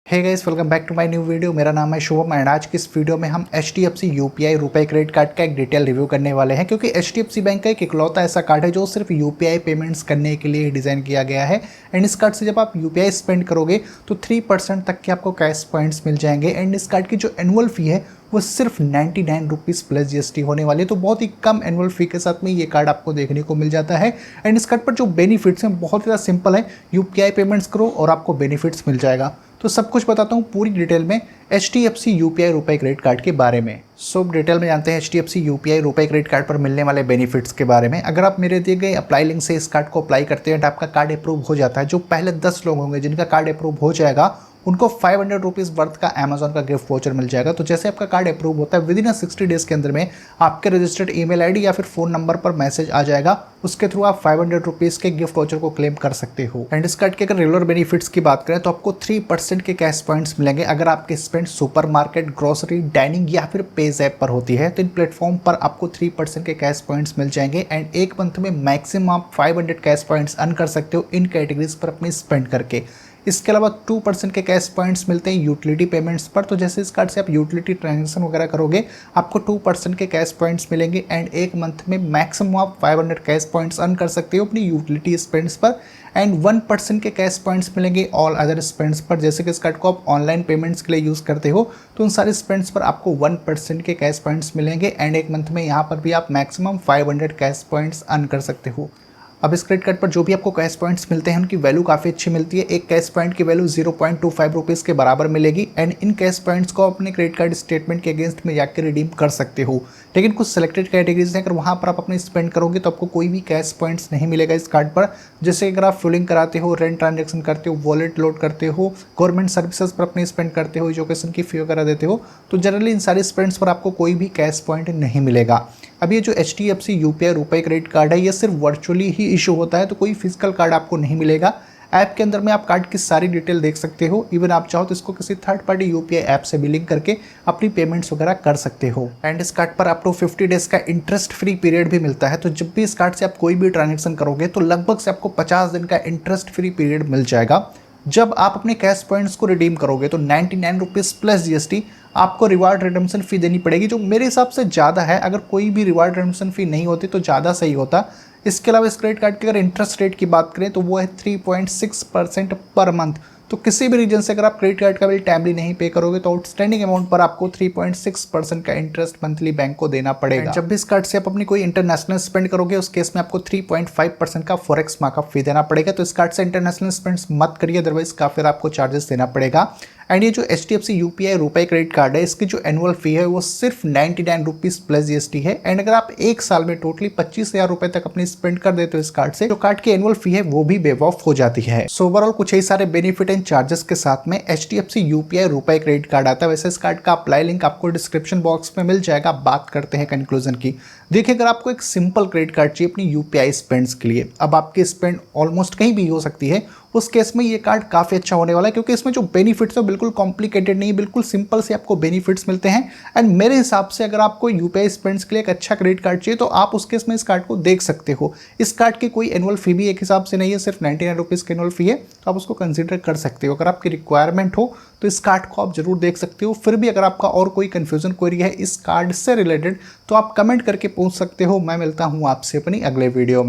Hey guys, welcome back to my new video. मेरा नाम है शुभम एंड आज की इस वीडियो में हम HDFC UPI रुपए क्रेडिट कार्ड का एक डिटेल रिव्यू करने वाले हैं, क्योंकि HDFC बैंक का एक इकलौता ऐसा कार्ड है जो सिर्फ UPI पेमेंट्स करने के लिए डिज़ाइन किया गया है। एंड इस कार्ड से जब आप UPI स्पेंड करोगे तो 3% तक के आपको कैश पॉइंट्स मिल जाएंगे। एंड इस कार्ड की जो एनुअल फ़ी है वो सिर्फ 99 रुपीज़ प्लस GST होने वाली है, तो बहुत ही कम एनुअल फ़ी के साथ में ये कार्ड आपको देखने को मिल जाता है। एंड इस कार्ड पर जो बेनिफिट्स हैं बहुत ज़्यादा सिंपल है, UPI पेमेंट्स करो और आपको बेनिफिट्स मिल जाएगा। तो सब कुछ बताता हूँ पूरी डिटेल में HDFC UPI रुपए क्रेडिट कार्ड के बारे में। सब डिटेल में जानते हैं HDFC UPI रुपए क्रेडिट कार्ड पर मिलने वाले बेनिफिट्स के बारे में। अगर आप मेरे दिए गए अप्लाई लिंक से इस कार्ड को अप्लाई करते हैं तो आपका कार्ड अप्रूव हो जाता है। जो पहले 10 लोग होंगे जिनका कार्ड अप्रूव हो जाएगा उनको 500 रुपीज़ वर्थ का अमेजॉन का गिफ्ट वाउचर मिल जाएगा। तो जैसे आपका कार्ड अप्रूव होता है विदिन 60 डेज़ के अंदर में आपके रजिस्टर्ड ईमेल आईडी या फिर फ़ोन नंबर पर मैसेज आ जाएगा, उसके थ्रू आप 500 रुपीज़ के गिफ्ट वाउचर को क्लेम कर सकते हो। एंड इस कार्ड के अगर रेगुलर बेनिफिट्स की बात करें तो आपको 3% के कैश पॉइंट्स मिलेंगे अगर आपके स्पेंड सुपरमार्केट, ग्रोसरी, डाइनिंग या फिर पेज ऐप पर होती है। तो इन प्लेटफॉर्म पर आपको 3% के कैश पॉइंट्स मिल जाएंगे। एंड एक मंथ में मैक्सिमम आप 500 कैश पॉइंट्स अर्न कर सकते हो इन कैटेगरीज पर अपनी स्पेंड करके। इसके अलावा 2% के कैश पॉइंट्स मिलते हैं यूटिलिटी पेमेंट्स पर। तो जैसे इस कार्ड से आप यूटिलिटी ट्रांजेक्शन वगैरह करोगे आपको 2% के कैश पॉइंट्स मिलेंगे। एंड एक मंथ में मैक्सिमम आप 500 कैश पॉइंट्स अर्न कर सकते हो अपनी यूटिलिटी स्पेंड्स पर। एंड 1% के कैश पॉइंट्स मिलेंगे ऑल अदर स्पेंड्स पर। जैसे कि इस कार्ड को आप ऑनलाइन पेमेंट्स के लिए यूज़ करते हो तो उन सारे स्पेंड्स पर आपको 1% के कैश पॉइंट्स मिलेंगे। एंड एक मंथ में यहाँ पर भी आप मैक्सिमम 500 कैश पॉइंट्स अर्न कर सकते हो। अब इस क्रेडिट कार्ड पर जो भी आपको कैश पॉइंट्स मिलते हैं उनकी वैल्यू काफ़ी अच्छी मिलती है। एक कैश पॉइंट की वैल्यू 0.25 रुपीज़ के बराबर मिलेगी। एंड इन कैश पॉइंट्स को अपने क्रेडिट कार्ड स्टेटमेंट के अगेंस्ट में जाकर रिडीम कर सकते हो। लेकिन कुछ सिलेक्टेड कैटेगरीज हैं, अगर वहाँ पर आप अपने स्पेंड करोगे तो आपको कोई भी कैश पॉइंट्स नहीं मिलेगा इस कार्ड पर। जैसे अगर आप फिलिंग कराते हो, रेंट ट्रांजेक्शन करते हो, वॉलेट लोड करते हो, गवर्नमेंट सर्विसेज पर अपने स्पेंड करते हो, एजुकेशन की फी वगैरह देते हो, तो जनरली इन सारे स्पेंड्स पर आपको कोई भी कैश पॉइंट नहीं मिलेगा। अब ये जो HDFC UPI रुपए क्रेडिट कार्ड है ये सिर्फ वर्चुअली ही इशू होता है, तो कोई फिजिकल कार्ड आपको नहीं मिलेगा। ऐप के अंदर में आप कार्ड की सारी डिटेल देख सकते हो। इवन आप चाहो तो इसको किसी थर्ड पार्टी UPI ऐप से भी लिंक करके अपनी पेमेंट्स वगैरह कर सकते हो। एंड इस कार्ड पर आपको 50 डेज़ का इंटरेस्ट फ्री पीरियड भी मिलता है। तो जब भी इस कार्ड से आप कोई भी ट्रांजेक्शन करोगे तो लगभग से आपको 50 दिन का इंटरेस्ट फ्री पीरियड मिल जाएगा। जब आप अपने कैश पॉइंट्स को रिडीम करोगे तो 99 रुपीज़ प्लस GST आपको रिवार्ड रिडम्पशन फ़ी देनी पड़ेगी, जो मेरे हिसाब से ज़्यादा है। अगर कोई भी रिवार्ड रिडम्पशन फ़ी नहीं होती तो ज़्यादा सही होता। इसके अलावा इस क्रेडिट कार्ड की अगर इंटरेस्ट रेट की बात करें तो वो है 3.6% पर मंथ। तो किसी भी रीजन से अगर आप क्रेडिट कार्ड का बिल टाइमली नहीं पे करोगे तो आउटस्टैंडिंग अमाउंट पर आपको 3.6% का इंटरेस्ट मंथली बैंक को देना पड़ेगा। जब भी इस कार्ड से आप अपनी कोई इंटरनेशनल स्पेंड करोगे उस केस में आपको 3.5% का फॉरेक्स मार्कअप फी देना पड़ेगा। तो इस कार्ड से इंटरनेशनल स्पेंड्स मत करिए, अदरवाइज का फिर आपको चार्जेस देना पड़ेगा। एंड ये जो HDFC UPI रुपए क्रेडिट कार्ड है इसकी जो एनुअल फी है वो सिर्फ 99 रुपीज़ प्लस GST है। एंड अगर आप एक साल में टोटली 25,000 रुपए तक अपनी स्पेंड कर देते हो इस कार्ड से, तो कार्ड की एनुअल फी है वो भी वेव ऑफ हो जाती है। सो ओवरऑल कुछ ही सारे बेनिफिट एंड चार्जेस के साथ में HDFC UPI रुपए क्रेडिट कार्ड आता है। वैसे इस कार्ड का अप्लाई लिंक आपको डिस्क्रिप्शन बॉक्स में मिल जाएगा। बात करते हैं कंक्लूजन की। देखिए, अगर आपको एक सिंपल क्रेडिट कार्ड चाहिए अपनी UPI स्पेंड्स के लिए, अब आपकी स्पेंड ऑलमोस्ट कहीं भी हो सकती है, उस केस में ये कार्ड काफ़ी अच्छा होने वाला है, क्योंकि इसमें जो बेनिफिट्स है बिल्कुल कॉम्प्लिकेटेड नहीं, बिल्कुल सिंपल से आपको बेनिफिट्स मिलते हैं। एंड मेरे हिसाब से अगर आपको UPI स्पेंड्स के लिए एक अच्छा क्रेडिट कार्ड चाहिए तो आप उस केस में इस कार्ड को देख सकते हो। इस कार्ड की कोई एनुअल फी भी एक हिसाब से नहीं है, सिर्फ 99 रुपीज़ की एनुअल फी है, तो आप उसको कंसिडर कर सकते हो। अगर आपकी रिक्वायरमेंट हो तो इस कार्ड को आप जरूर देख सकते हो। फिर भी अगर आपका और कोई कन्फ्यूजन क्वेरी है इस कार्ड से रिलेटेड तो आप कमेंट करके पूछ सकते हो। मैं मिलता हूँ आपसे अपनी अगले वीडियो में।